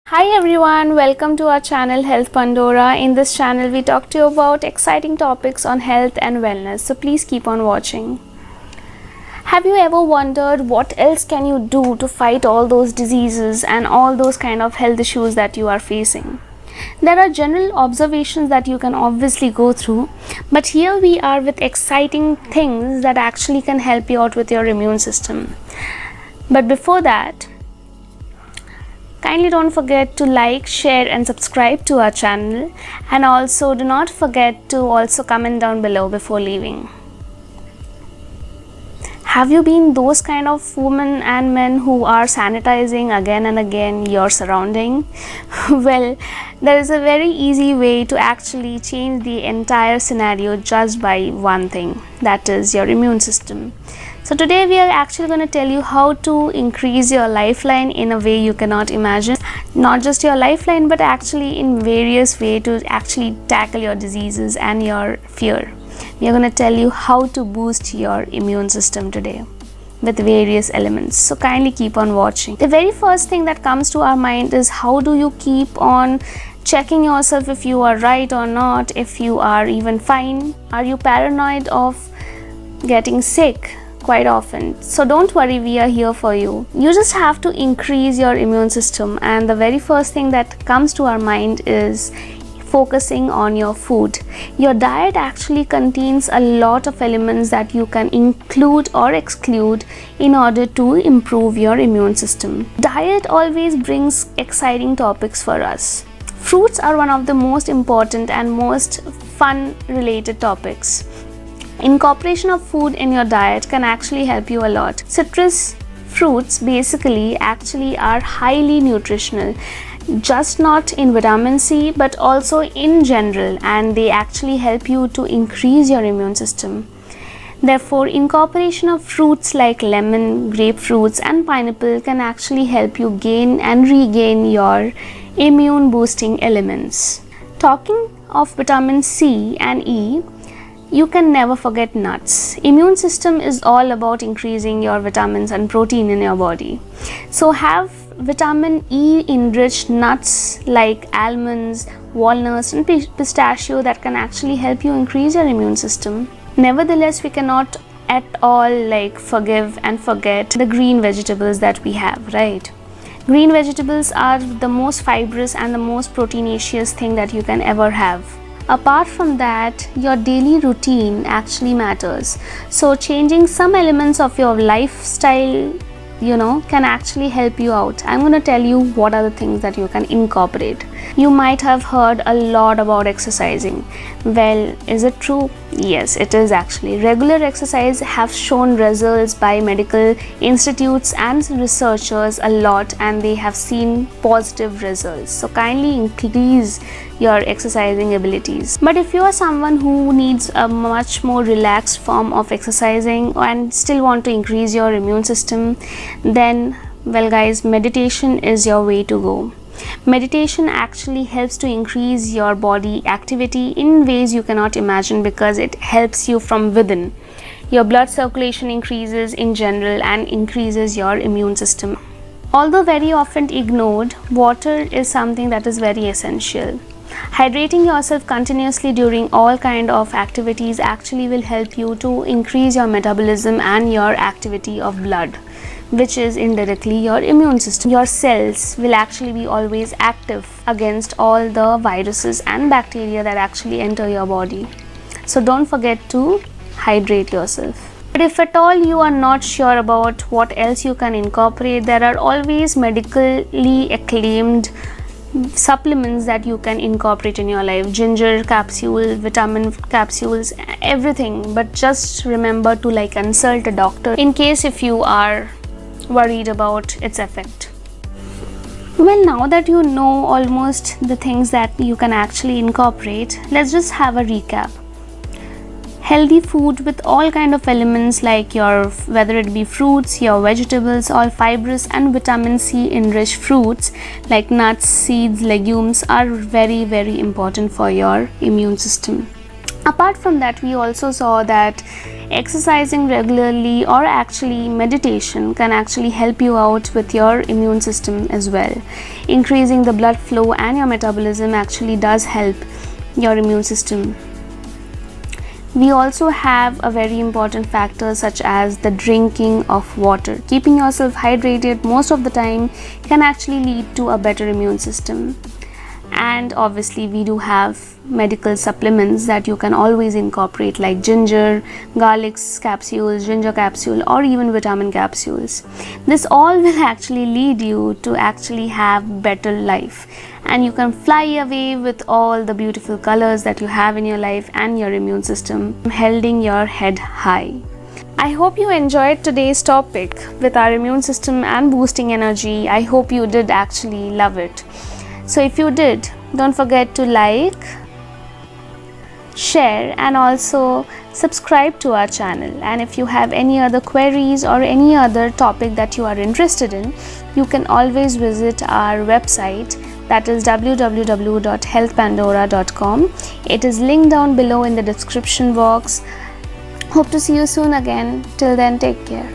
Hi everyone, welcome to our channel Health Pandora. In this channel we talk to you about exciting topics on health and wellness, so please keep on watching. Have you ever wondered what else can you do to fight all those diseases and all those kind of health issues that you are facing? There are general observations that you can obviously go through, but here we are with exciting things that actually can help you out with your immune system. But before that, kindly don't forget to like, share and subscribe to our channel, and also do not forget to also comment down below before leaving. Have you been those kind of women and men who are sanitizing again and again your surrounding? Well, there is a very easy way to actually change the entire scenario just by one thing, that is your immune system. So today we are actually going to tell you how to increase your lifeline in a way you cannot imagine. Not just your lifeline, but actually in various ways to actually tackle your diseases and your fear. We are going to tell you how to boost your immune system today with various elements. So kindly keep on watching. The very first thing that comes to our mind is how do you keep on checking yourself if you are right or not, if you are even fine. Are you paranoid of getting sick? Quite often. So don't worry, we are here for you. You just have to increase your immune system, and the very first thing that comes to our mind is focusing on your food. Your diet actually contains a lot of elements that you can include or exclude in order to improve your immune system. Diet always brings exciting topics for us. Fruits are one of the most important and most fun related topics. Incorporation of food in your diet can actually help you a lot. Citrus fruits basically actually are highly nutritional, just not in vitamin C but also in general, and they actually help you to increase your immune system. Therefore, incorporation of fruits like lemon, grapefruits and pineapple can actually help you gain and regain your immune boosting elements. Talking of vitamin C and E, you can never forget nuts. Immune system is all about increasing your vitamins and protein in your body. So have vitamin E enriched nuts like almonds, walnuts and pistachio that can actually help you increase your immune system. Nevertheless, we cannot at all forgive and forget the green vegetables that we have, right? Green vegetables are the most fibrous and the most proteinaceous thing that you can ever have. Apart from that, your daily routine actually matters. So changing some elements of your lifestyle, can actually help you out. I'm going to tell you what are the things that you can incorporate. You might have heard a lot about exercising. Well, is it true? Yes, it is actually. Regular exercise have shown results by medical institutes and researchers a lot, and they have seen positive results. So kindly increase your exercising abilities. But if you are someone who needs a much more relaxed form of exercising and still want to increase your immune system, then well guys, meditation is your way to go. Meditation actually helps to increase your body activity in ways you cannot imagine, because it helps you from within. Your blood circulation increases in general and increases your immune system. Although very often ignored, water is something that is very essential. Hydrating yourself continuously during all kind of activities actually will help you to increase your metabolism and your activity of blood, which is indirectly your immune system. Your cells will actually be always active against all the viruses and bacteria that actually enter your body. So don't forget to hydrate yourself. But if at all you are not sure about what else you can incorporate, there are always medically acclaimed supplements that you can incorporate in your life. Ginger capsule, vitamin capsules, everything. But just remember to consult a doctor in case if you are worried about its effect. Well, now that you know almost the things that you can actually incorporate, let's just have a recap. Healthy food with all kind of elements like whether it be fruits, your vegetables, all fibrous and vitamin C enriched fruits like nuts, seeds, legumes are very, very important for your immune system. Apart from that, we also saw that Exercising regularly or actually meditation can actually help you out with your immune system as well. Increasing the blood flow and your metabolism actually does help your immune system. We also have a very important factor such as the drinking of water. Keeping yourself hydrated most of the time can actually lead to a better immune system. And obviously we do have medical supplements that you can always incorporate, like ginger, garlic capsules, ginger capsule, or even vitamin capsules. This all will actually lead you to actually have better life, and you can fly away with all the beautiful colors that you have in your life and your immune system holding your head high. I hope you enjoyed today's topic with our immune system and boosting energy. I hope you did actually love it. So if you did, don't forget to like, share, and also subscribe to our channel. And if you have any other queries or any other topic that you are interested in, you can always visit our website, that is www.healthpandora.com. It is linked down below in the description box. Hope to see you soon again. Till then, take care.